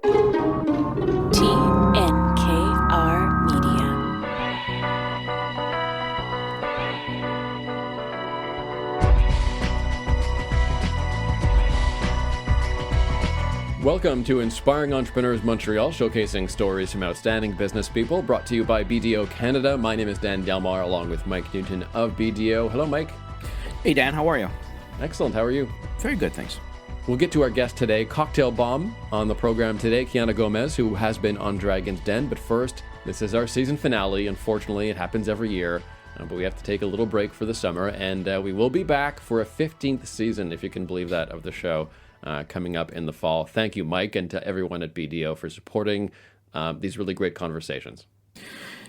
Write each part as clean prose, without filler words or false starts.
TNKR Media. Welcome to Inspiring Entrepreneurs Montreal, showcasing stories from outstanding business people, brought to you by BDO Canada. My name is Dan Delmar, along with Mike Newton of BDO. Hello, Mike. Hey, Dan. How are you? Excellent. How are you? Very good, thanks. We'll get to our guest today, Cocktail Bomb, on the program today, Keana Gomes, who has been on Dragon's Den. But first, this is our season finale. Unfortunately, it happens every year, but we have to take a little break for the summer, and we will be back for a 15th season, if you can believe that, of the show. Coming up in the fall. Thank you, Mike, and to everyone at BDO for supporting these really great conversations.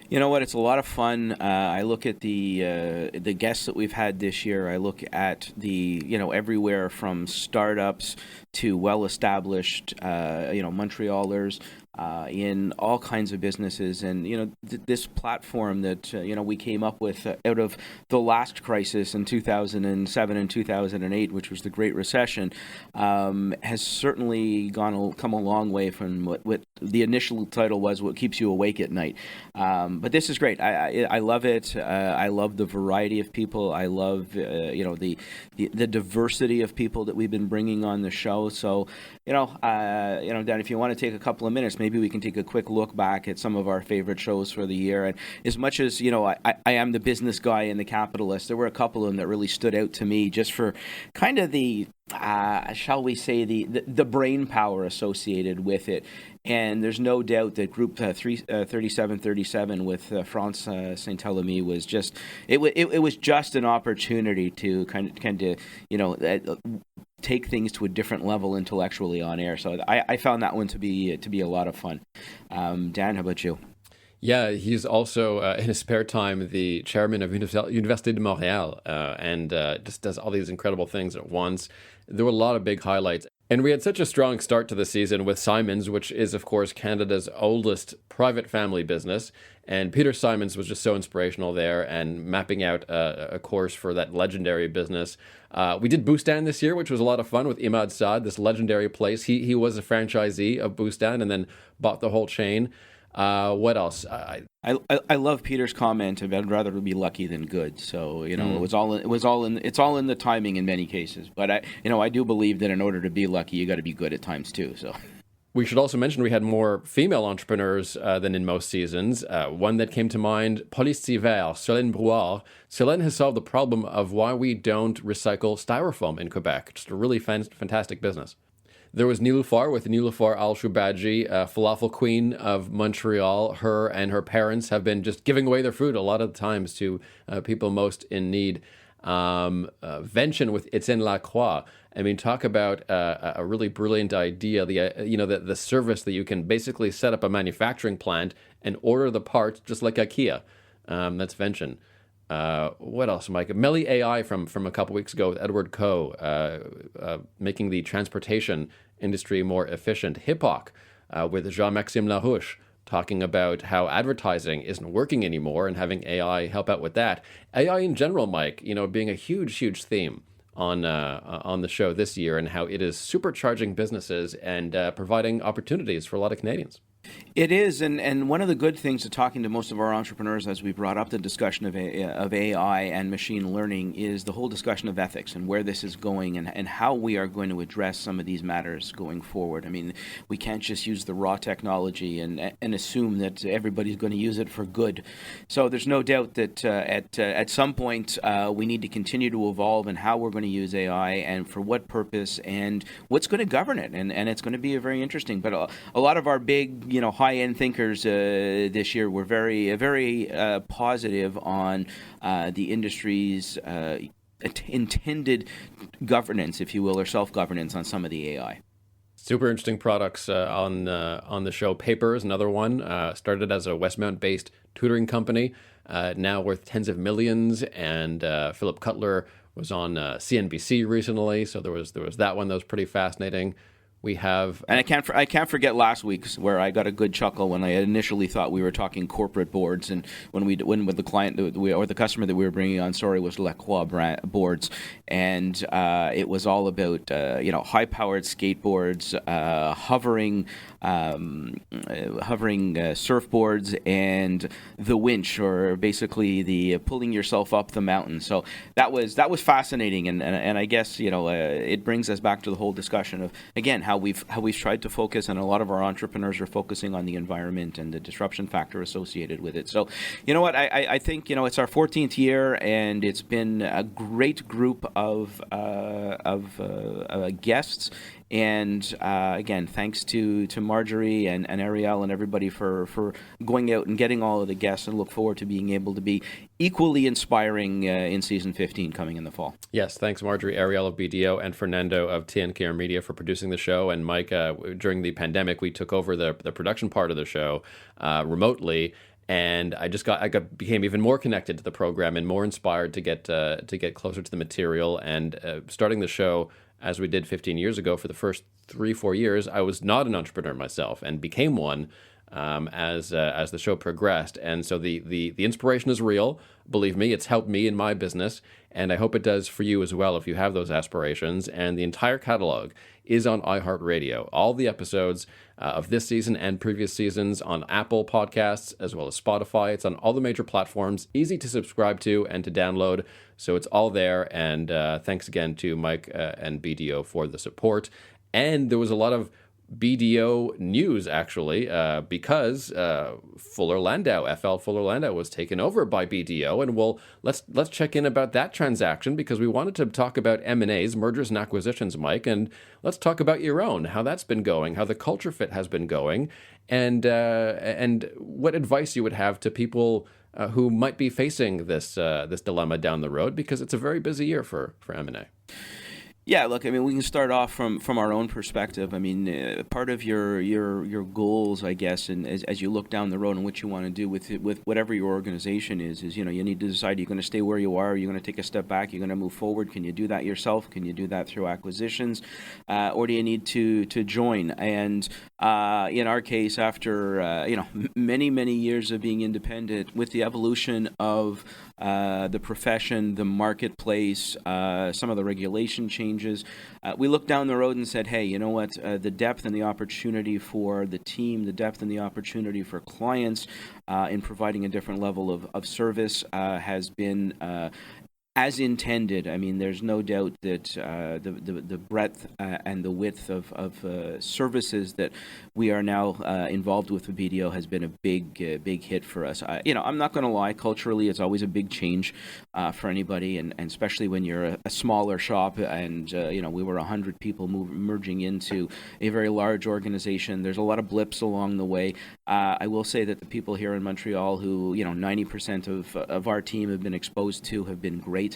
You know what? It's a lot of fun. I look at the guests that we've had this year. I look at everywhere from startups to well-established, Montrealers in all kinds of businesses. And, this platform that, we came up with out of the last crisis in 2007 and 2008, which was the Great Recession, has certainly come a long way from what the initial title was, What Keeps You Awake at Night. But this is great. I love it. I love the variety of people. I love, the diversity of people that we've been bringing on the show. So, Dan, if you want to take a couple of minutes, maybe we can take a quick look back at some of our favorite shows for the year. And as much as, I am the business guy and the capitalist, there were a couple of them that really stood out to me just for kind of the, shall we say, the brain power associated with it. And there's no doubt that Group 3737 with France Saint-Helemy was just, it was just an opportunity to kind of take things to a different level intellectually on air. So I found that one to be a lot of fun. Dan, how about you? Yeah, he's also, in his spare time, the chairman of Université de Montréal, and just does all these incredible things at once. There were a lot of big highlights. And we had such a strong start to the season with Simons, which is, of course, Canada's oldest private family business. And Peter Simons was just so inspirational there and mapping out a course for that legendary business. We did Boustan this year, which was a lot of fun with Imad Saad, this legendary place. He was a franchisee of Boustan and then bought the whole chain. What else? I love Peter's comment of I'd rather be lucky than good. So it's all in the timing in many cases. But I do believe that in order to be lucky, you got to be good at times too. So. We should also mention we had more female entrepreneurs than in most seasons. One that came to mind, Police Hiver, Solène Brouard. Solène has solved the problem of why we don't recycle styrofoam in Quebec. Just a really fantastic business. There was Niloufar with Niloufar Al-Shubaji, falafel queen of Montreal. Her and her parents have been just giving away their food a lot of times to people most in need. Vention with Etienne Lacroix. I mean, talk about a really brilliant idea. The service that you can basically set up a manufacturing plant and order the parts just like IKEA. That's Vention. What else, Mike? Melly AI from a couple weeks ago with Edward Coe, making the transportation industry more efficient. Hippoc with Jean-Maxime Larouche, talking about how advertising isn't working anymore and having AI help out with that. AI in general, Mike, being a huge theme on the show this year, and how it is supercharging businesses and providing opportunities for a lot of Canadians. It is, and one of the good things of talking to most of our entrepreneurs as we brought up the discussion of AI and machine learning is the whole discussion of ethics and where this is going and how we are going to address some of these matters going forward. I mean, we can't just use the raw technology and assume that everybody's going to use it for good. So there's no doubt that at some point we need to continue to evolve in how we're going to use AI and for what purpose and what's going to govern it. And it's going to be very interesting. But a lot of our big high-end thinkers this year were very positive on the industry's intended governance, if you will, or self-governance on some of the AI. Super interesting products on the show. Paper is another one. Started as a Westmount-based tutoring company, now worth tens of millions. And Philip Cutler was on CNBC recently, so there was that one that was pretty fascinating. We have, and I can't forget last week's where I got a good chuckle when I initially thought we were talking corporate boards, and when with the client or the customer that we were bringing on, sorry, was Lacroix boards, and it was all about high-powered skateboards, hovering surfboards, and the winch, or basically the pulling yourself up the mountain. So that was fascinating, and I guess it brings us back to the whole discussion of, again, how we've tried to focus, and a lot of our entrepreneurs are focusing on the environment and the disruption factor associated with it. So, you know what, I think it's our 14th year, and it's been a great group of guests. And again, thanks to Marjorie and Ariel and everybody for going out and getting all of the guests, and look forward to being able to be equally inspiring in season 15 coming in the fall. Yes, thanks Marjorie, Ariel of BDO, and Fernando of TNKR Media for producing the show. And Mike, during the pandemic, we took over the production part of the show remotely. And I became even more connected to the program and more inspired to get closer to the material. And starting the show as we did 15 years ago, for the first 3-4 years, I was not an entrepreneur myself, and became one as the show progressed. And so the inspiration is real. Believe me, it's helped me in my business, and I hope it does for you as well if you have those aspirations. And the entire catalog is on iHeartRadio. All the episodes of this season and previous seasons on Apple Podcasts, as well as Spotify. It's on all the major platforms, easy to subscribe to and to download. So it's all there. And thanks again to Mike and BDO for the support. And there was a lot of BDO news, actually, because Fuller Landau, FL Fuller Landau, was taken over by BDO, and let's check in about that transaction, because we wanted to talk about M&As, mergers and acquisitions, Mike, and let's talk about your own, how that's been going, how the culture fit has been going, and what advice you would have to people who might be facing this dilemma down the road, because it's a very busy year for M&A. Yeah, look, I mean, we can start off from our own perspective. I mean, part of your goals, I guess, and as you look down the road and what you want to do with whatever your organization is you need to decide, you're going to stay where you are, you're going to take a step back, you're going to move forward. Can you do that yourself? Can you do that through acquisitions? Or do you need to join? And in our case, after many years of being independent, with the evolution of the profession, the marketplace, some of the regulation changes, we looked down the road and said, hey, you know what, the depth and the opportunity for the team, the depth and the opportunity for clients in providing a different level of service has been as intended. I mean, there's no doubt that the breadth and the width of services that we are now involved with BDO has been a big hit for us. I'm not going to lie, culturally, it's always a big change for anybody, and especially when you're a smaller shop, and we were 100 people merging into a very large organization. There's a lot of blips along the way. I will say that the people here in Montreal who 90% of our team have been exposed to have been great.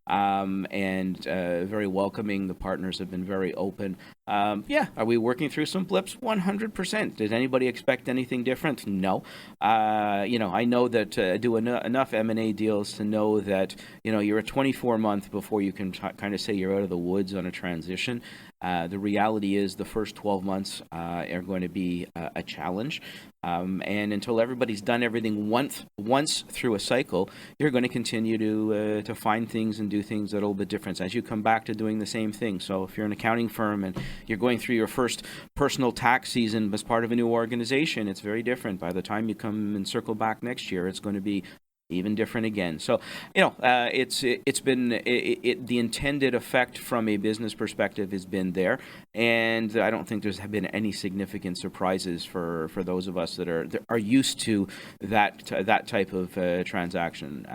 And very welcoming. The partners have been very open. Are we working through some blips? 100%. Did anybody expect anything different? No. I know that I do enough M&A deals to know that you're a 24-month before you can kind of say you're out of the woods on a transition. The reality is the first 12 months are going to be a challenge. And until everybody's done everything once through a cycle, you're going to continue to find things and do things that are a little bit different as you come back to doing the same thing. So if you're an accounting firm and you're going through your first personal tax season as part of a new organization, it's very different. By the time you come and circle back next year, it's going to be even different again. So, it's been the intended effect from a business perspective has been there, and I don't think there's been any significant surprises for those of us that are used to that type of transaction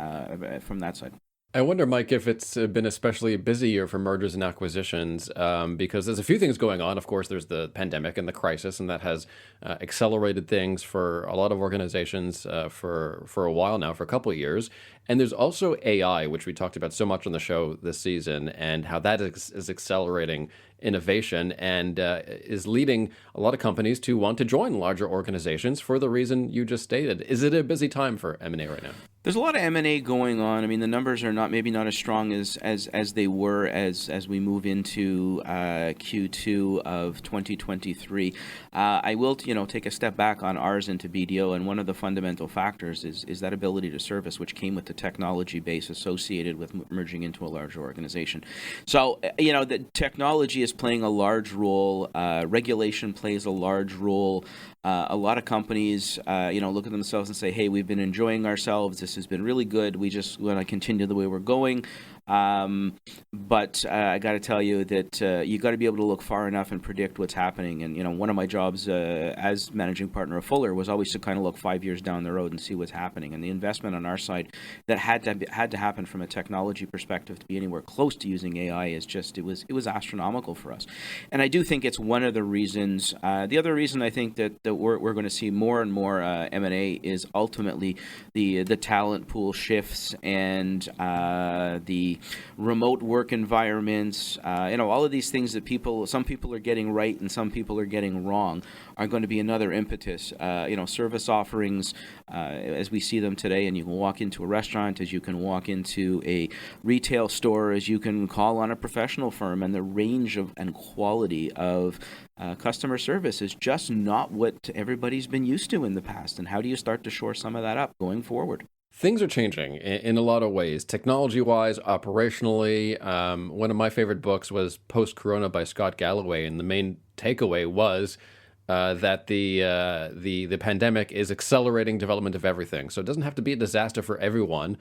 from that side. I wonder, Mike, if it's been especially a busy year for mergers and acquisitions, because there's a few things going on. Of course, there's the pandemic and the crisis, and that has accelerated things for a lot of organizations for a while now, for a couple of years. And there's also AI, which we talked about so much on the show this season, and how that is accelerating innovation and is leading a lot of companies to want to join larger organizations for the reason you just stated. Is it a busy time for M&A right now? There's a lot of M&A going on. I mean, the numbers are maybe not as strong as they were as we move into Q2 of 2023. I will, take a step back on ours into BDO, and one of the fundamental factors is that ability to service, which came with the technology base associated with merging into a larger organization. So, the technology is playing a large role. Regulation plays a large role. A lot of companies, look at themselves and say, hey, we've been enjoying ourselves. This has been really good. We just want to continue the way we're going. But I got to tell you that you got to be able to look far enough and predict what's happening. And, one of my jobs as managing partner of Fuller was always to kind of look 5 years down the road and see what's happening. And the investment on our side that had to happen from a technology perspective to be anywhere close to using AI is just, it was astronomical for us. And I do think it's one of the reasons. The other reason I think that we're going to see more and more M&A is ultimately the talent pool shifts and the remote work environments, all of these things that some people are getting right and some people are getting wrong are going to be another impetus. Service offerings as we see them today, and you can walk into a restaurant, as you can walk into a retail store, as you can call on a professional firm, and the range of and quality of customer service is just not what everybody's been used to in the past. And how do you start to shore some of that up going forward? Things are changing in a lot of ways, technology-wise, operationally. One of my favorite books was Post-Corona by Scott Galloway, and the main takeaway was that the pandemic is accelerating development of everything. So it doesn't have to be a disaster for everyone.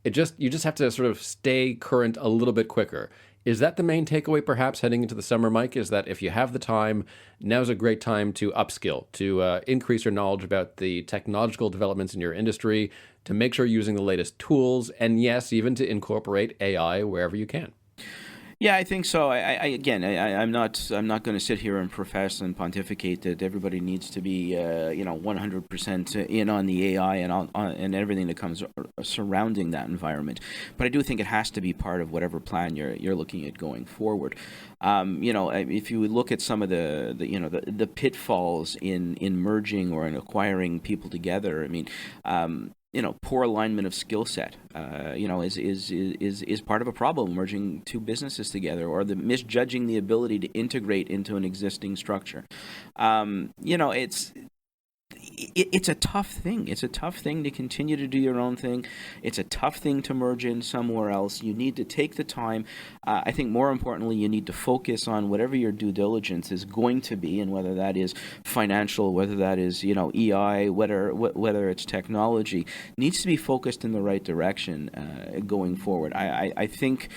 You just have to sort of stay current a little bit quicker. Is that the main takeaway, perhaps, heading into the summer, Mike, is that if you have the time, now's a great time to upskill, to increase your knowledge about the technological developments in your industry, to make sure you're using the latest tools, and yes, even to incorporate AI wherever you can. Yeah, I think so. I'm not going to sit here and profess and pontificate that everybody needs to be 100% in on the AI and everything that comes surrounding that environment. But I do think it has to be part of whatever plan you're looking at going forward. If you look at some of the pitfalls in merging or in acquiring people together, I mean. Poor alignment of skill set, is part of a problem merging two businesses together, or the misjudging the ability to integrate into an existing structure. It's a tough thing. It's a tough thing to continue to do your own thing. It's a tough thing to merge in somewhere else. You need to take the time. I think more importantly, you need to focus on whatever your due diligence is going to be, and whether that is financial, whether that is EI, whether it's technology, needs to be focused in the right direction going forward. I think.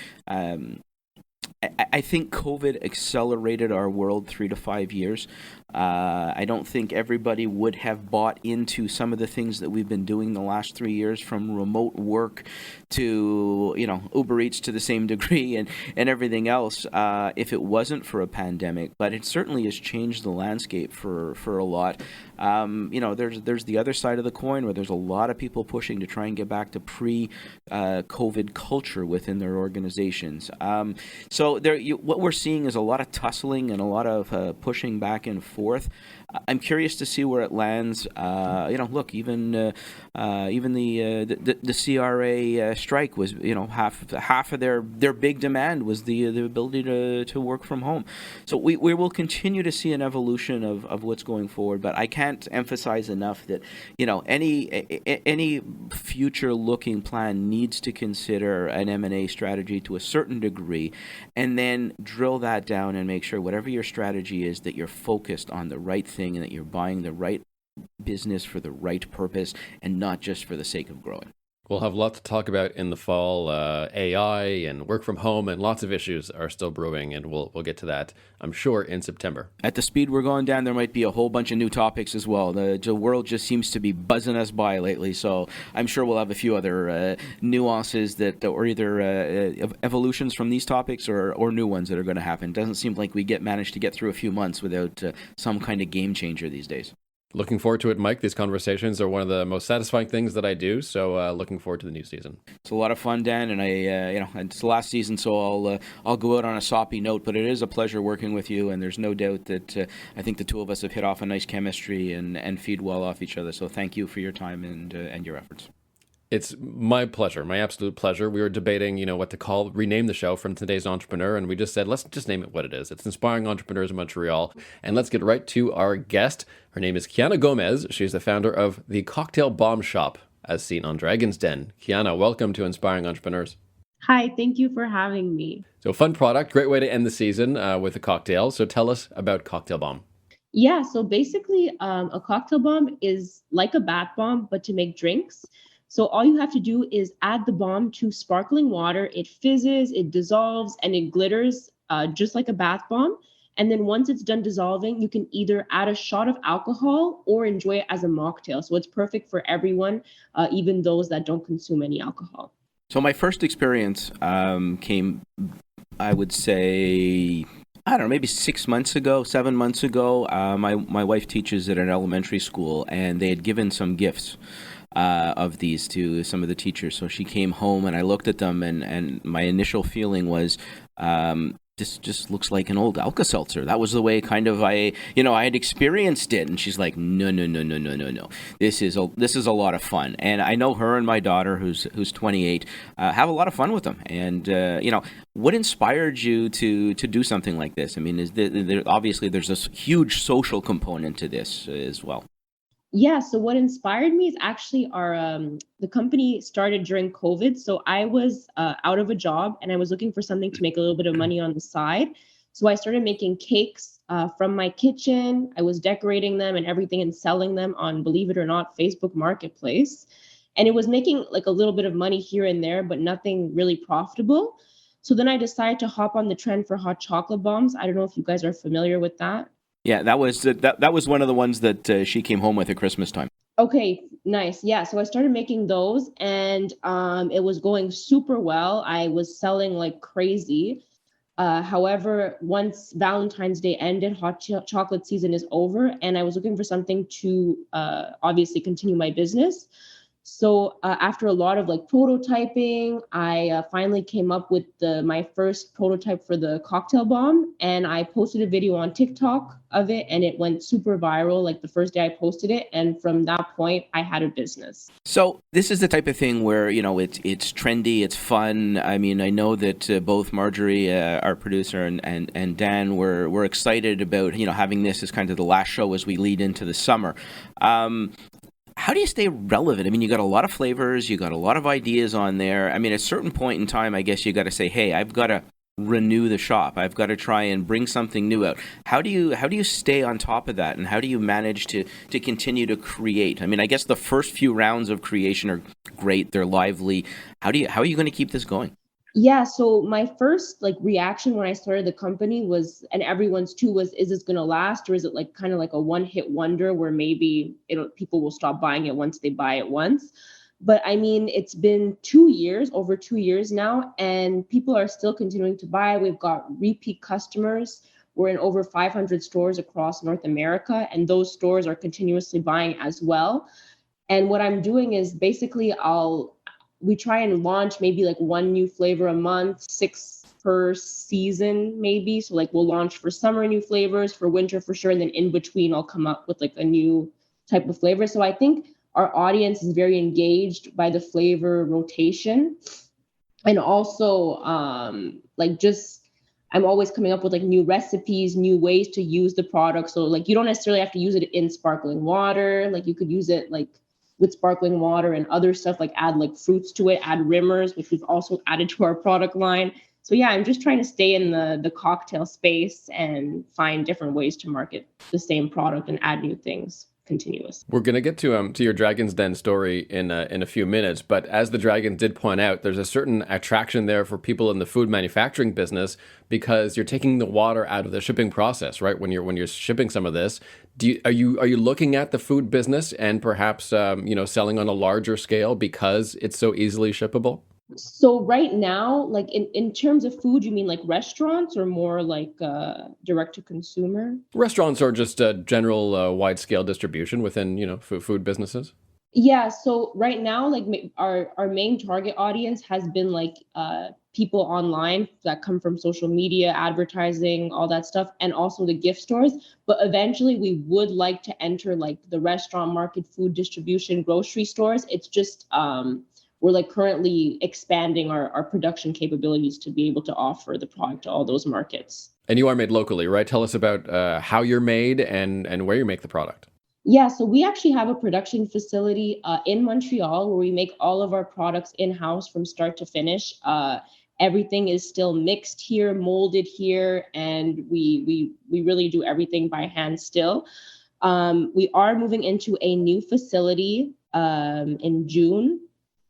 I think COVID accelerated our world 3 to 5 years. I don't think everybody would have bought into some of the things that we've been doing the last 3 years, from remote work to, Uber Eats to the same degree and everything else, if it wasn't for a pandemic. But it certainly has changed the landscape for a lot. There's the other side of the coin, where there's a lot of people pushing to try and get back to pre-COVID culture within their organizations. So what we're seeing is a lot of tussling and a lot of pushing back and forth. I'm curious to see where it lands. Look, even the CRA strike was, half of their big demand was the ability to work from home. So we will continue to see an evolution of what's going forward. But I can't emphasize enough that any future looking plan needs to consider an M&A strategy to a certain degree, and then drill that down and make sure whatever your strategy is, that you're focused on the right thing and that you're buying the right business for the right purpose and not just for the sake of growing. We'll have lots to talk about in the fall. AI and work from home and lots of issues are still brewing, and we'll get to that, I'm sure, in September. At the speed we're going down, there might be a whole bunch of new topics as well. The world just seems to be buzzing us by lately, so I'm sure we'll have a few other nuances that are either evolutions from these topics or new ones that are going to happen. It doesn't seem like we manage to get through a few months without some kind of game changer these days. Looking forward to it, Mike. These conversations are one of the most satisfying things that I do. So looking forward to the new season. It's a lot of fun, Dan, and it's the last season, so I'll go out on a soppy note. But it is a pleasure working with you, and there's no doubt that I think the two of us have hit off a nice chemistry and feed well off each other. So thank you for your time and your efforts. It's my pleasure, my absolute pleasure. We were debating, what to rename the show from Today's Entrepreneur, and we just said, let's just name it what it is. It's Inspiring Entrepreneurs Montreal. And let's get right to our guest. Her name is Keana Gomes. She's the founder of the Cocktail Bomb Shop, as seen on Dragon's Den. Kiana, welcome to Inspiring Entrepreneurs. Hi, thank you for having me. So fun product, great way to end the season with a cocktail. So tell us about Cocktail Bomb. Yeah, so basically a cocktail bomb is like a bath bomb, but to make drinks. So all you have to do is add the bomb to sparkling water. It fizzes, it dissolves, and it glitters just like a bath bomb. And then once it's done dissolving, you can either add a shot of alcohol or enjoy it as a mocktail. So it's perfect for everyone, even those that don't consume any alcohol. So my first experience came, I would say, I don't know, maybe 7 months ago. My wife teaches at an elementary school, and they had given some gifts of these to some of the teachers. So she came home and I looked at them, and my initial feeling was, this just looks like an old Alka-Seltzer. That was the way kind of I had experienced it. And she's like, no. This is a lot of fun. And I know her and my daughter, who's 28, have a lot of fun with them. And what inspired you to do something like this? I mean, obviously there's this huge social component to this as well. Yeah, so what inspired me is actually the company started during COVID. So I was out of a job and I was looking for something to make a little bit of money on the side. So I started making cakes from my kitchen. I was decorating them and everything and selling them on, believe it or not, Facebook Marketplace. And it was making like a little bit of money here and there, but nothing really profitable. So then I decided to hop on the trend for hot chocolate bombs. I don't know if you guys are familiar with that. Yeah, that was one of the ones that she came home with at Christmas time. Okay, nice. Yeah, so I started making those, and it was going super well. I was selling like crazy. However, once Valentine's Day ended, chocolate season is over, and I was looking for something to obviously continue my business. So after a lot of like prototyping, I finally came up with my first prototype for the cocktail bomb, and I posted a video on TikTok of it, and it went super viral like the first day I posted it. And from that point, I had a business. So this is the type of thing where, it's trendy, it's fun. I mean, I know that both Marjorie, our producer, and Dan were excited about, having this as kind of the last show as we lead into the summer. How do you stay relevant? I mean, you got a lot of flavors, you got a lot of ideas on there. I mean, at a certain point in time, I guess you got to say, hey, I've got to renew the shop. I've got to try and bring something new out. How do you stay on top of that, and how do you manage to continue to create? I mean, I guess the first few rounds of creation are great, they're lively. How are you going to keep this going? Yeah, so my first reaction when I started the company was, and everyone's too, was, is this going to last, or is it kind of like a one-hit wonder where maybe people will stop buying it once they buy it once? But I mean, it's been over 2 years now, and people are still continuing to buy. We've got repeat customers. We're in over 500 stores across North America, and those stores are continuously buying as well. And what I'm doing is basically we try and launch maybe one new flavor a month, 6 per season maybe. So we'll launch for summer new flavors, for winter for sure, and then in between I'll come up with a new type of flavor. So I think our audience is very engaged by the flavor rotation. And also I'm always coming up with new recipes, new ways to use the product. So you don't necessarily have to use it in sparkling water. You could use it with sparkling water and other stuff, add fruits to it, add rimmers, which we've also added to our product line. So yeah, I'm just trying to stay in the cocktail space and find different ways to market the same product and add new things continuous. We're going to get to your Dragon's Den story in a few minutes, but as the Dragons did point out, there's a certain attraction there for people in the food manufacturing business because you're taking the water out of the shipping process, right? When you're shipping some of this, are you looking at the food business and perhaps selling on a larger scale because it's so easily shippable? So right now, like in terms of food, you mean like restaurants or more like direct to consumer? Restaurants or just general wide scale distribution within, food businesses? Yeah, so right now, like our main target audience has been like people online that come from social media, advertising, all that stuff, and also the gift stores. But eventually, we would like to enter like the restaurant market, food distribution, grocery stores. It's just we're like currently expanding our production capabilities to be able to offer the product to all those markets. And you are made locally, right? Tell us about how you're made and where you make the product. Yeah, so we actually have a production facility in Montreal where we make all of our products in-house from start to finish. Everything is still mixed here, molded here, and we really do everything by hand still. We are moving into a new facility in June,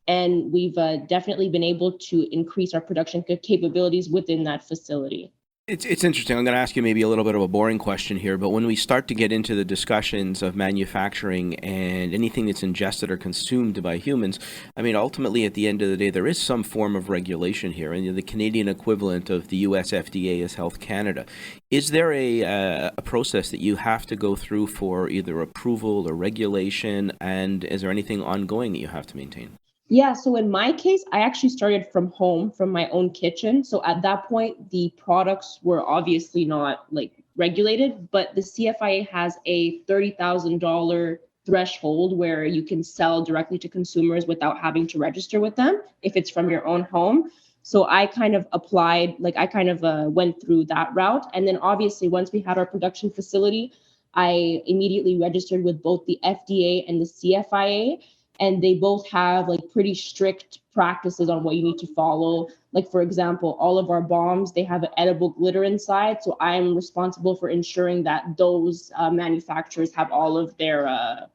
and we've definitely been able to increase our production capabilities within that facility. It's interesting. I'm going to ask you maybe a little bit of a boring question here, but when we start to get into the discussions of manufacturing and anything that's ingested or consumed by humans, I mean, ultimately, at the end of the day, there is some form of regulation here, and the Canadian equivalent of the US FDA is Health Canada. Is there a process that you have to go through for either approval or regulation, and is there anything ongoing that you have to maintain? Yeah, so in my case, I actually started from home, from my own kitchen. So at that point, the products were obviously not like regulated, but the CFIA has a $30,000 threshold where you can sell directly to consumers without having to register with them if it's from your own home. So I kind of applied, like I kind of went through that route. And then obviously, once we had our production facility, I immediately registered with both the FDA and the CFIA, and they both have like pretty strict practices on what you need to follow. Like for example, all of our bombs, they have an edible glitter inside, so I'm responsible for ensuring that those manufacturers have all of their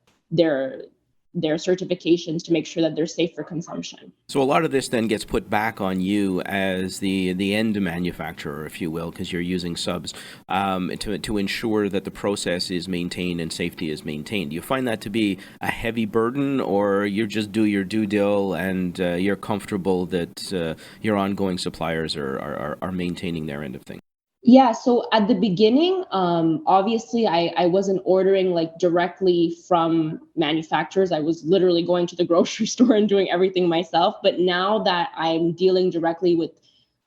their certifications to make sure that they're safe for consumption. So a lot of this then gets put back on you as the end manufacturer, if you will, because you're using subs to ensure that the process is maintained and safety is maintained. Do you find that to be a heavy burden, or you just do your due dil and you're comfortable that your ongoing suppliers are maintaining their end of things? Yeah, so at the beginning, obviously I wasn't ordering like directly from manufacturers. I was literally going to the grocery store and doing everything myself. But now that I'm dealing directly with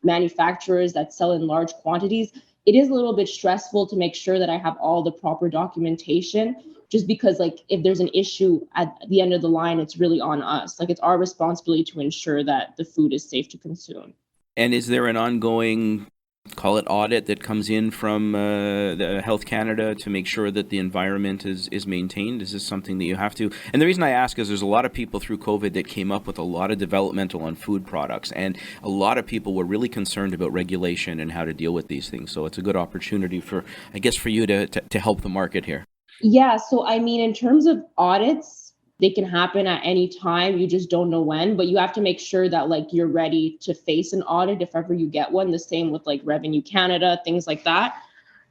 manufacturers that sell in large quantities, it is a little bit stressful to make sure that I have all the proper documentation, just because like if there's an issue at the end of the line, it's really on us. Like it's our responsibility to ensure that the food is safe to consume. And is there an ongoing, call it, audit that comes in from the Health Canada to make sure that the environment is maintained? Is this something that you have to? And the reason I ask is there's a lot of people through COVID that came up with a lot of developmental on food products, and a lot of people were really concerned about regulation and how to deal with these things. So it's a good opportunity for, I guess, for you to help the market here. Yeah, so I mean, in terms of audits, they can happen at any time. You just don't know when, but you have to make sure that like you're ready to face an audit if ever you get one. The same with like Revenue Canada, things like that.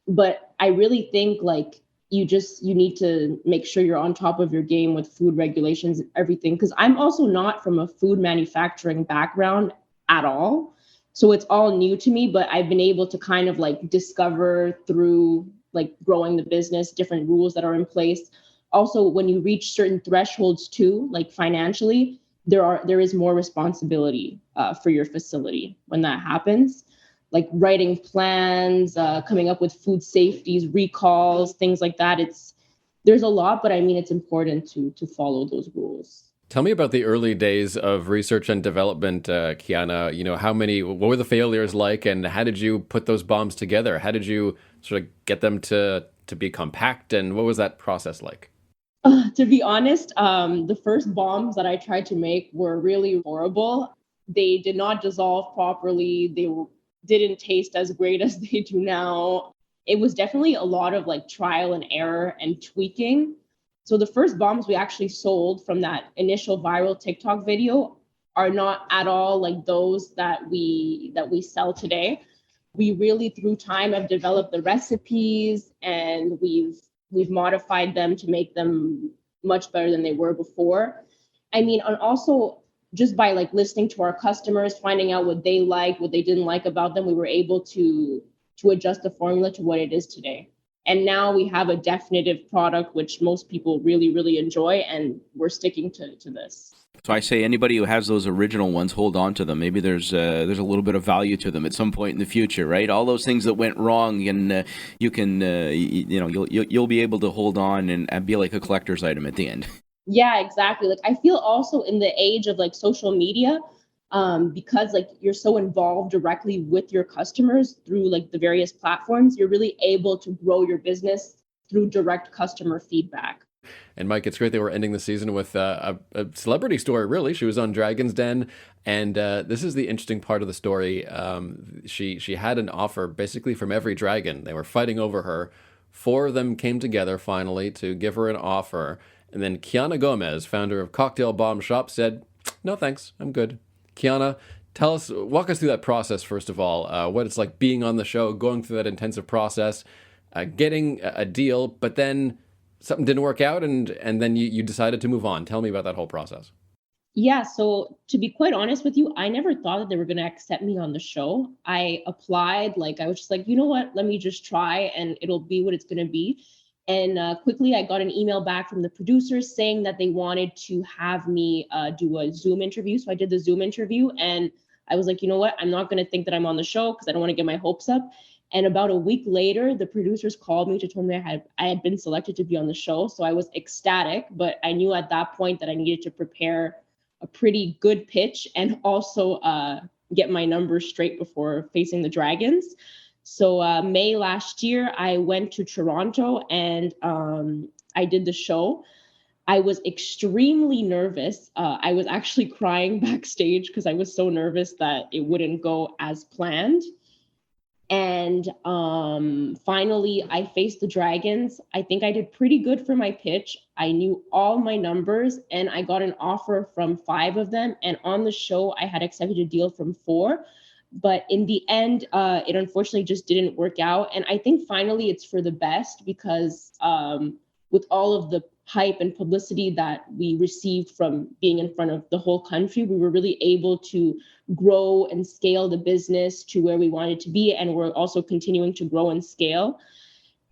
But I really think like you need to make sure you're on top of your game with food regulations and everything, because I'm also not from a food manufacturing background at all. So it's all new to me, but I've been able to kind of like discover through like growing the business different rules that are in place. Also, when you reach certain thresholds too, like financially, there is more responsibility for your facility when that happens, like writing plans, coming up with food safeties, recalls, things like that. There's a lot, but I mean it's important to follow those rules. Tell me about the early days of research and development, Kiana. What were the failures like, and how did you put those bombs together? How did you sort of get them to be compact, and what was that process like? To be honest, the first bombs that I tried to make were really horrible. They did not dissolve properly. Didn't taste as great as they do now. It was definitely a lot of like trial and error and tweaking. So the first bombs we actually sold from that initial viral TikTok video are not at all like those that we sell today. We really through time have developed the recipes, and we've modified them to make them much better than they were before. I mean, and also just by like listening to our customers, finding out what they liked, what they didn't like about them, we were able to adjust the formula to what it is today. And now we have a definitive product which most people really, really enjoy, and we're sticking to this. So I say anybody who has those original ones, hold on to them. Maybe there's a little bit of value to them at some point in the future, right? All those things that went wrong, and you can you'll be able to hold on and be like a collector's item at the end. Yeah, exactly. Like I feel also in the age of like social media, because like you're so involved directly with your customers through like the various platforms, you're really able to grow your business through direct customer feedback. And Mike, it's great that we're ending the season with a celebrity story, really. She was on Dragon's Den, and this is the interesting part of the story. She had an offer basically from every dragon. They were fighting over her. 4 of them came together finally to give her an offer. And then Keana Gomes, founder of Cocktail Bomb Shop, said, "No thanks, I'm good." Kiana, walk us through that process, first of all, what it's like being on the show, going through that intensive process, getting a deal, but then something didn't work out, and then you decided to move on. Tell me about that whole process. Yeah, so to be quite honest with you, I never thought that they were going to accept me on the show. I applied, like, I was just like, you know what, let me just try and it'll be what it's going to be. And quickly, I got an email back from the producers saying that they wanted to have me do a Zoom interview. So I did the Zoom interview, and I was like, you know what, I'm not going to think that I'm on the show because I don't want to get my hopes up. And about a week later, the producers called me to tell me I had been selected to be on the show. So I was ecstatic, but I knew at that point that I needed to prepare a pretty good pitch and also get my numbers straight before facing the Dragons. So May last year, I went to Toronto and I did the show. I was extremely nervous. I was actually crying backstage because I was so nervous that it wouldn't go as planned. And finally, I faced the Dragons. I think I did pretty good for my pitch. I knew all my numbers, and I got an offer from 5 of them. And on the show, I had accepted a deal from 4. But in the end, it unfortunately just didn't work out. And I think finally it's for the best because with all of the hype and publicity that we received from being in front of the whole country, we were really able to grow and scale the business to where we wanted to be. And we're also continuing to grow and scale.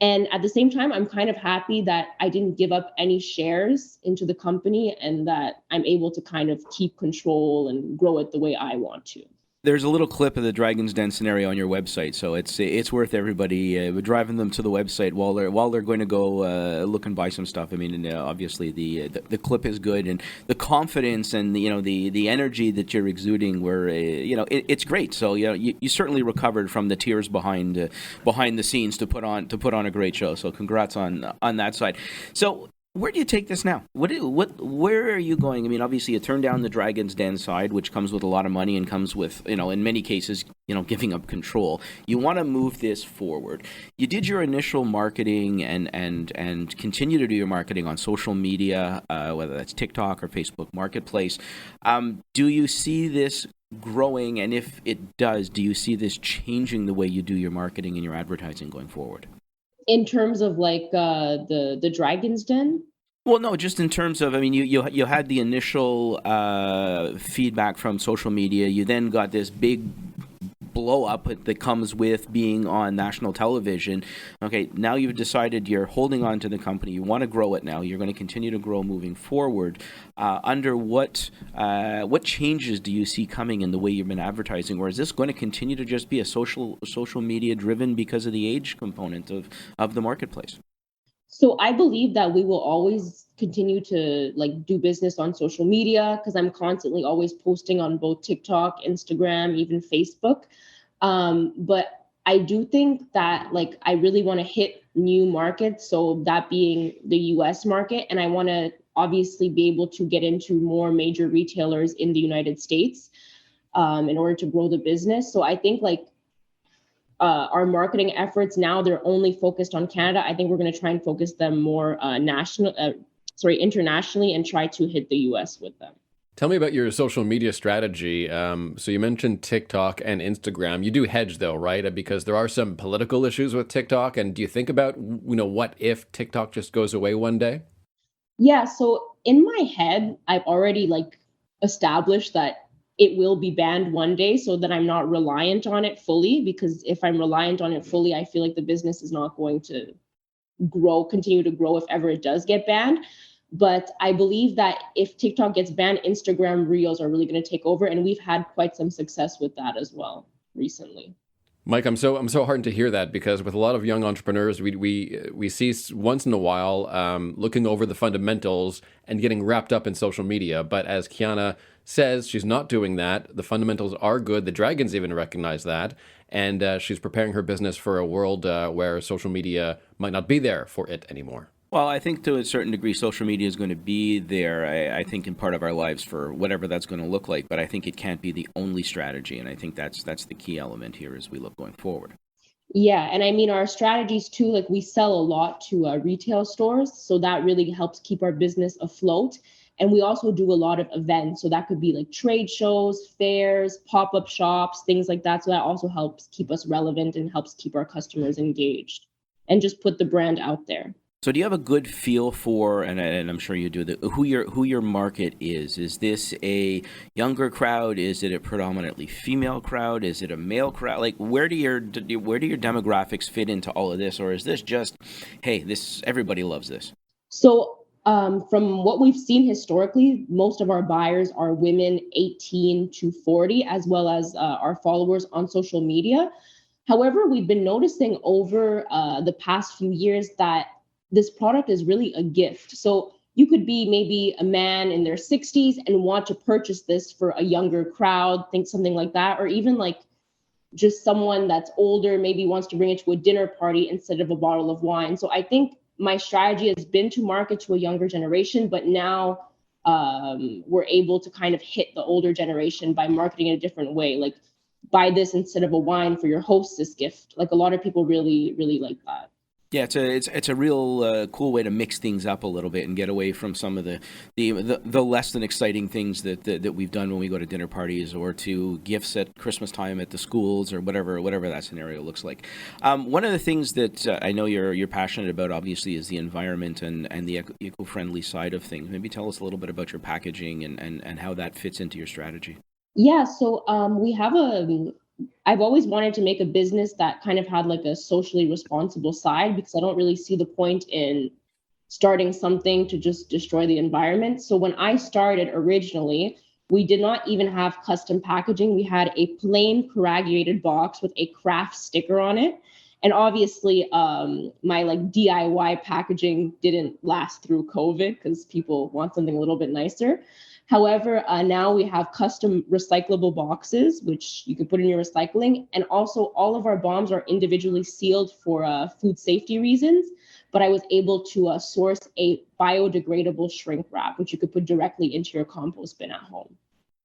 And at the same time, I'm kind of happy that I didn't give up any shares into the company and that I'm able to kind of keep control and grow it the way I want to. There's a little clip of the Dragon's Den scenario on your website, so it's worth everybody driving them to the website while they're going to go look and buy some stuff. I mean, obviously the clip is good, and the confidence and the energy that you're exuding, it's great. So you certainly recovered from the tears behind the scenes to put on a great show. So congrats on that side. So, where do you take this now? Where are you going? I mean, obviously, you turned down the Dragon's Den side, which comes with a lot of money and comes with, in many cases, giving up control. You want to move this forward. You did your initial marketing and continue to do your marketing on social media, whether that's TikTok or Facebook Marketplace. Do you see this growing? And if it does, do you see this changing the way you do your marketing and your advertising going forward? In terms of like the Dragon's Den? Well, no, just in terms of, I mean, you had the initial feedback from social media. You then got this big blow up that comes with being on national television. Okay, now you've decided you're holding on to the company. You want to grow it now. You're going to continue to grow moving forward. Under what changes do you see coming in the way you've been advertising, or is this going to continue to just be a social media driven because of the age component of the marketplace? So I believe that we will always continue to like do business on social media because I'm constantly always posting on both TikTok, Instagram, even Facebook. But I do think that like I really want to hit new markets. So that being the US market. And I want to obviously be able to get into more major retailers in the United States in order to grow the business. So I think like our marketing efforts now, they're only focused on Canada. I think we're going to try and focus them more internationally and try to hit the US with them. Tell me about your social media strategy. So you mentioned TikTok and Instagram. You do hedge though, right? Because there are some political issues with TikTok. And do you think about, what if TikTok just goes away one day? Yeah. So in my head, I've already like establish that it will be banned one day so that I'm not reliant on it fully, because if I'm reliant on it fully, I feel like the business is not going to continue to grow if ever it does get banned. But I believe that if TikTok gets banned, Instagram Reels are really going to take over, and we've had quite some success with that as well recently. Mike, I'm so heartened to hear that, because with a lot of young entrepreneurs, we see once in a while looking over the fundamentals and getting wrapped up in social media. But as Kiana says, she's not doing that. The fundamentals are good. The Dragons even recognize that, and she's preparing her business for a world where social media might not be there for it anymore. Well, I think to a certain degree, social media is going to be there, I think, in part of our lives for whatever that's going to look like. But I think it can't be the only strategy. And I think that's the key element here as we look going forward. Yeah. And I mean, our strategies too, like we sell a lot to retail stores. So that really helps keep our business afloat. And we also do a lot of events. So that could be like trade shows, fairs, pop-up shops, things like that. So that also helps keep us relevant and helps keep our customers engaged and just put the brand out there. So do you have a good feel for, and I'm sure you do, who your market is? Is this a younger crowd? Is it a predominantly female crowd? Is it a male crowd? Like, where do your demographics fit into all of this? Or is this just, hey, everybody loves this? So from what we've seen historically, most of our buyers are women 18 to 40, as well as our followers on social media. However, we've been noticing over the past few years that this product is really a gift. So you could be maybe a man in their 60s and want to purchase this for a younger crowd, think something like that, or even like just someone that's older maybe wants to bring it to a dinner party instead of a bottle of wine. So I think my strategy has been to market to a younger generation, but now we're able to kind of hit the older generation by marketing in a different way. Like, buy this instead of a wine for your hostess gift. Like, a lot of people really, really like that. Yeah, it's a real cool way to mix things up a little bit and get away from some of the less than exciting things that we've done when we go to dinner parties or to gifts at Christmas time at the schools or whatever that scenario looks like. One of the things that I know you're passionate about, obviously, is the environment and the eco-friendly side of things. Maybe tell us a little bit about your packaging and how that fits into your strategy. Yeah, so I've always wanted to make a business that kind of had like a socially responsible side, because I don't really see the point in starting something to just destroy the environment. So when I started originally, we did not even have custom packaging. We had a plain corrugated box with a craft sticker on it. And obviously, my like DIY packaging didn't last through COVID because people want something a little bit nicer. However, now we have custom recyclable boxes, which you can put in your recycling. And also all of our bombs are individually sealed for food safety reasons. But I was able to source a biodegradable shrink wrap, which you could put directly into your compost bin at home.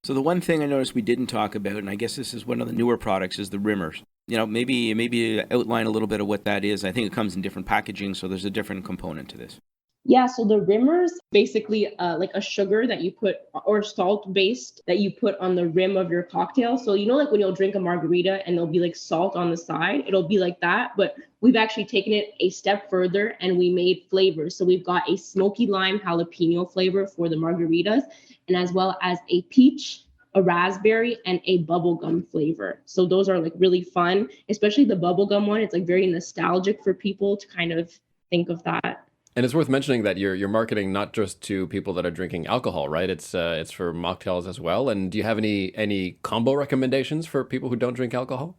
So the one thing I noticed we didn't talk about, and I guess this is one of the newer products, is the rimmers. You know, maybe outline a little bit of what that is. I think it comes in different packaging, so there's a different component to this. Yeah, so the rimmers, basically like a sugar that you put, or salt based, that you put on the rim of your cocktail. So you know, like when you'll drink a margarita and there'll be like salt on the side, it'll be like that. But we've actually taken it a step further and we made flavors. So we've got a smoky lime jalapeno flavor for the margaritas, and as well as a peach, a raspberry, and a bubblegum flavor. So those are like really fun, especially the bubblegum one. It's like very nostalgic for people to kind of think of that. And it's worth mentioning that you're marketing not just to people that are drinking alcohol, right? It's for mocktails as well. And do you have any combo recommendations for people who don't drink alcohol?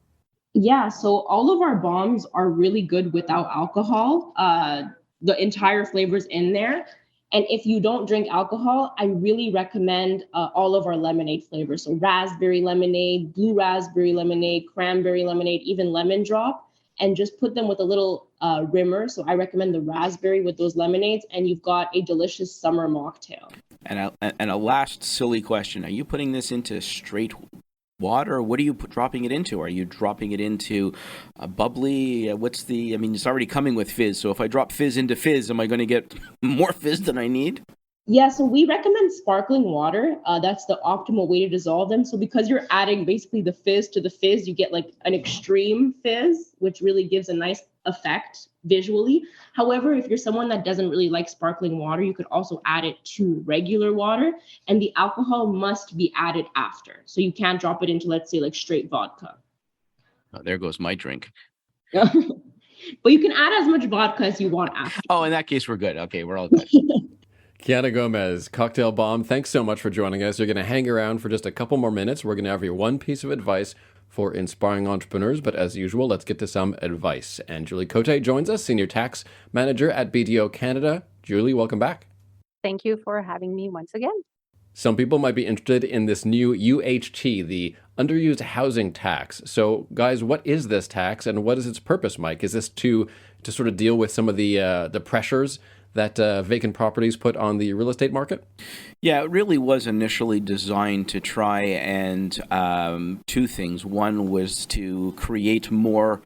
Yeah, so all of our bombs are really good without alcohol. The entire flavor's in there. And if you don't drink alcohol, I really recommend all of our lemonade flavors. So raspberry lemonade, blue raspberry lemonade, cranberry lemonade, even lemon drop, and just put them with a little rimmer. So I recommend the raspberry with those lemonades, and you've got a delicious summer mocktail. And a last silly question. Are you putting this into straight water, or what are you dropping it into? Are you dropping it into a bubbly? I mean, it's already coming with fizz. So if I drop fizz into fizz, am I going to get more fizz than I need? Yeah, so we recommend sparkling water. That's the optimal way to dissolve them. So because you're adding basically the fizz to the fizz, you get like an extreme fizz, which really gives a nice effect visually. However, if you're someone that doesn't really like sparkling water, you could also add it to regular water, and the alcohol must be added after. So you can't drop it into, let's say, like straight vodka. Oh, there goes my drink. But you can add as much vodka as you want after. Oh, in that case, we're good. Okay, we're all good. Keana Gomes, Cocktail Bomb, thanks so much for joining us. You're going to hang around for just a couple more minutes. We're going to have you one piece of advice for inspiring entrepreneurs, but as usual, let's get to some advice. And Julie Côté joins us, Senior Tax Manager at BDO Canada. Julie, welcome back. Thank you for having me once again. Some people might be interested in this new UHT, the Underused Housing Tax. So, guys, what is this tax and what is its purpose, Mike? Is this to sort of deal with some of the pressures that vacant properties put on the real estate market? Yeah, it really was initially designed to try and two things. One was to create more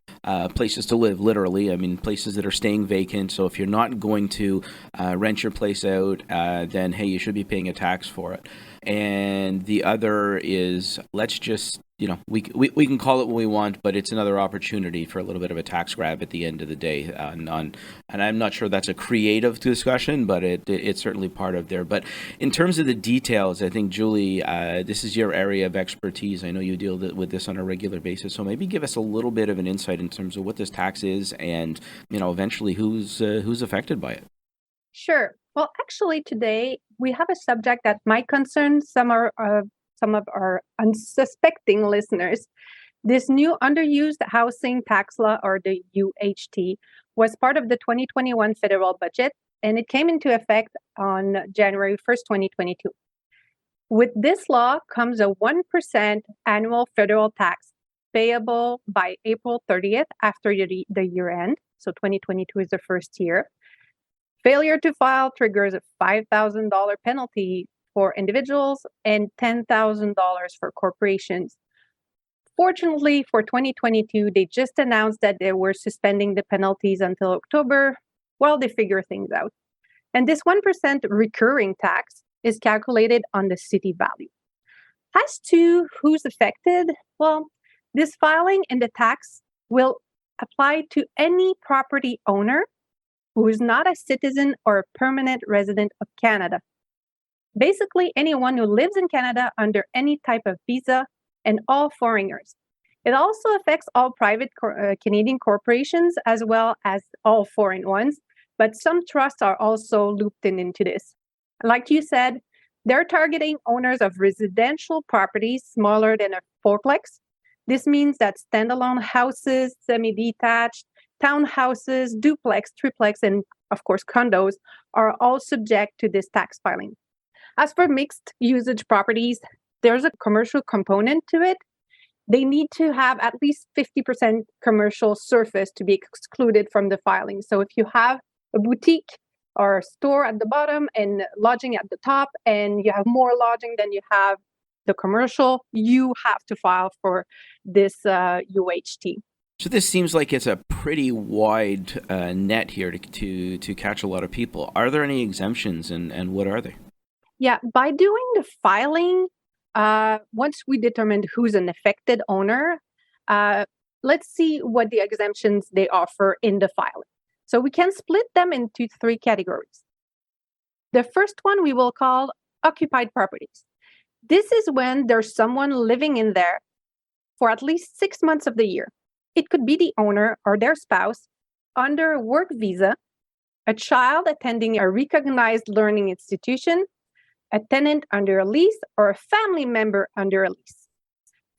places to live, literally. I mean, places that are staying vacant. So if you're not going to rent your place out, then, hey, you should be paying a tax for it. And the other is, let's just, we can call it what we want, but it's another opportunity for a little bit of a tax grab at the end of the day. And I'm not sure that's a creative discussion, but it's certainly part of there. But in terms of the details, I think, Julie, this is your area of expertise. I know you deal with this on a regular basis. So maybe give us a little bit of an insight in terms of what this tax is and, eventually who's affected by it. Sure. Well, actually, today we have a subject that might concern some of our unsuspecting listeners. This new Underused Housing Tax Law, or the UHT, was part of the 2021 federal budget, and it came into effect on January 1st, 2022. With this law comes a 1% annual federal tax payable by April 30th after the year end. So 2022 is the first year. Failure to file triggers a $5,000 penalty for individuals and $10,000 for corporations. Fortunately, for 2022, they just announced that they were suspending the penalties until October while they figure things out. And this 1% recurring tax is calculated on the city value. As to who's affected, well, this filing and the tax will apply to any property owner who is not a citizen or a permanent resident of Canada. Basically, anyone who lives in Canada under any type of visa and all foreigners. It also affects all private Canadian corporations as well as all foreign ones, but some trusts are also looped into this. Like you said, they're targeting owners of residential properties smaller than a fourplex. This means that standalone houses, semi-detached, townhouses, duplex, triplex, and of course condos are all subject to this tax filing. As for mixed usage properties, there's a commercial component to it. They need to have at least 50% commercial surface to be excluded from the filing. So if you have a boutique or a store at the bottom and lodging at the top, and you have more lodging than you have the commercial, you have to file for this UHT. So this seems like it's a pretty wide net here to catch a lot of people. Are there any exemptions, and what are they? Yeah, by doing the filing, once we determined who's an affected owner, let's see what the exemptions they offer in the filing. So we can split them into three categories. The first one we will call occupied properties. This is when there's someone living in there for at least 6 months of the year. It could be the owner or their spouse under a work visa, a child attending a recognized learning institution, a tenant under a lease, or a family member under a lease.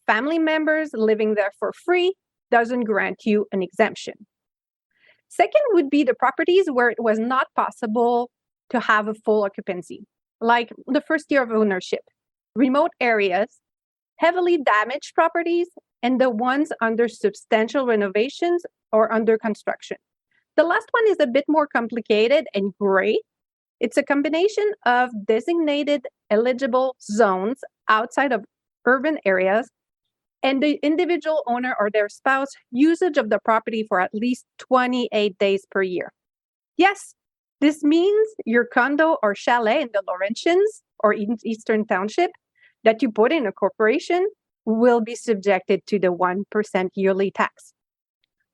Family members living there for free doesn't grant you an exemption. Second would be the properties where it was not possible to have a full occupancy, like the first year of ownership, remote areas, heavily damaged properties, and the ones under substantial renovations or under construction. The last one is a bit more complicated and gray. It's a combination of designated eligible zones outside of urban areas and the individual owner or their spouse usage of the property for at least 28 days per year. Yes, This means your condo or chalet in the Laurentians or Eastern Township that you put in a corporation will be subjected to the 1% yearly tax.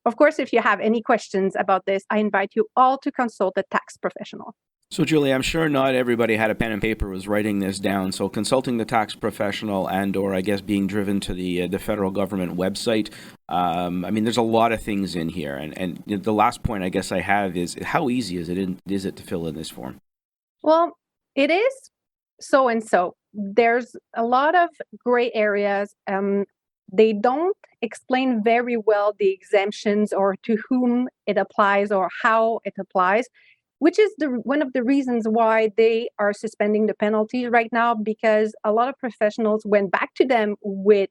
Of course, if you have any questions about this, I invite you all to consult a tax professional. So, Julie, I'm sure not everybody had a pen and paper, was writing this down. So consulting the tax professional and or I guess being driven to the federal government website. I mean, there's a lot of things in here. And the last point I guess I have is how easy is it to fill in this form? Well, it is so and so. There's a lot of gray areas. They don't explain very well the exemptions or to whom it applies or how it applies, which is one of the reasons why they are suspending the penalties right now, because a lot of professionals went back to them with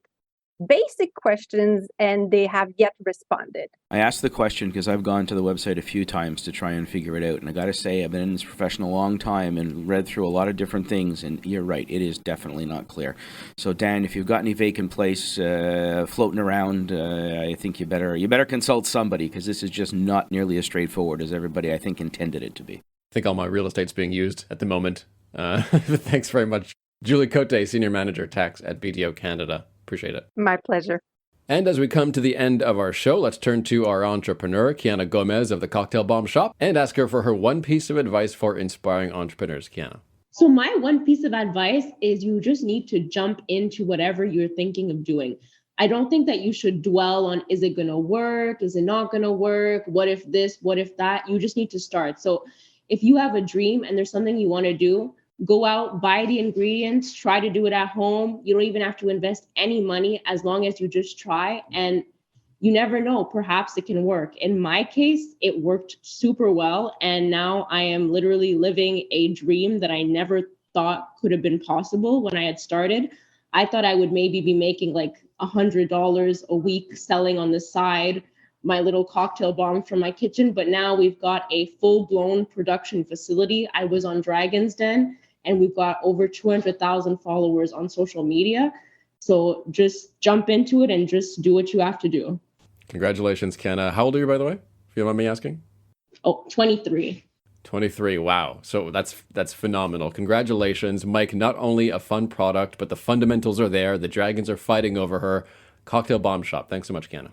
basic questions and they have yet responded. I asked the question because I've gone to the website a few times to try and figure it out. And I got to say, I've been in this profession a long time and read through a lot of different things. And you're right, it is definitely not clear. So, Dan, if you've got any vacant place floating around, I think you better consult somebody, because this is just not nearly as straightforward as everybody, I think, intended it to be. I think all my real estate's being used at the moment. Thanks very much. Julie Côté, Senior Manager, Tax at BDO Canada. Appreciate it. My pleasure. And as we come to the end of our show, let's turn to our entrepreneur, Keana Gomes of the Cocktail Bomb Shop, and ask her for her one piece of advice for inspiring entrepreneurs. Kiana. So my one piece of advice is you just need to jump into whatever you're thinking of doing. I don't think that you should dwell on, is it going to work? Is it not going to work? What if this? What if that? You just need to start. So if you have a dream and there's something you want to do, go out, buy the ingredients, try to do it at home. You don't even have to invest any money as long as you just try. And you never know, perhaps it can work. In my case, it worked super well. And now I am literally living a dream that I never thought could have been possible when I had started. I thought I would maybe be making like $100 a week selling on the side my little cocktail bomb from my kitchen. But now we've got a full-blown production facility. I was on Dragon's Den, and we've got over 200,000 followers on social media. So just jump into it and just do what you have to do. Congratulations, Kiana. How old are you, by the way, if you don't mind me asking? Oh, 23. 23. Wow. So that's phenomenal. Congratulations, Mike. Not only a fun product, but the fundamentals are there. The dragons are fighting over her. Cocktail Bomb Shop. Thanks so much, Kiana.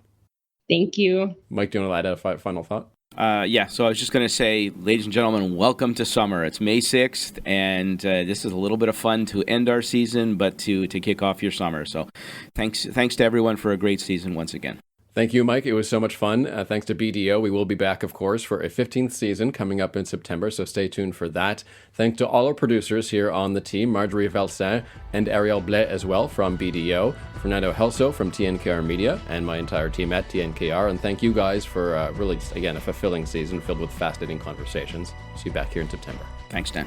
Thank you. Mike, do you want to add a final thought? So I was just going to say, ladies and gentlemen, welcome to summer. It's May 6th, and this is a little bit of fun to end our season, but to kick off your summer. So thanks to everyone for a great season once again. Thank you, Mike. It was so much fun. Thanks to BDO. We will be back, of course, for a 15th season coming up in September, so stay tuned for that. Thanks to all our producers here on the team, Marjorie Velsin and Ariel Blais as well from BDO, Fernando Helso from TNKR Media, and my entire team at TNKR. And thank you guys for really, again, a fulfilling season filled with fascinating conversations. See you back here in September. Thanks, Dan.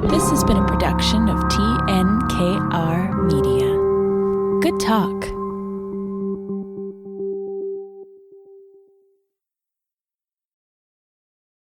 This has been a production of TNKR Media. Good talk.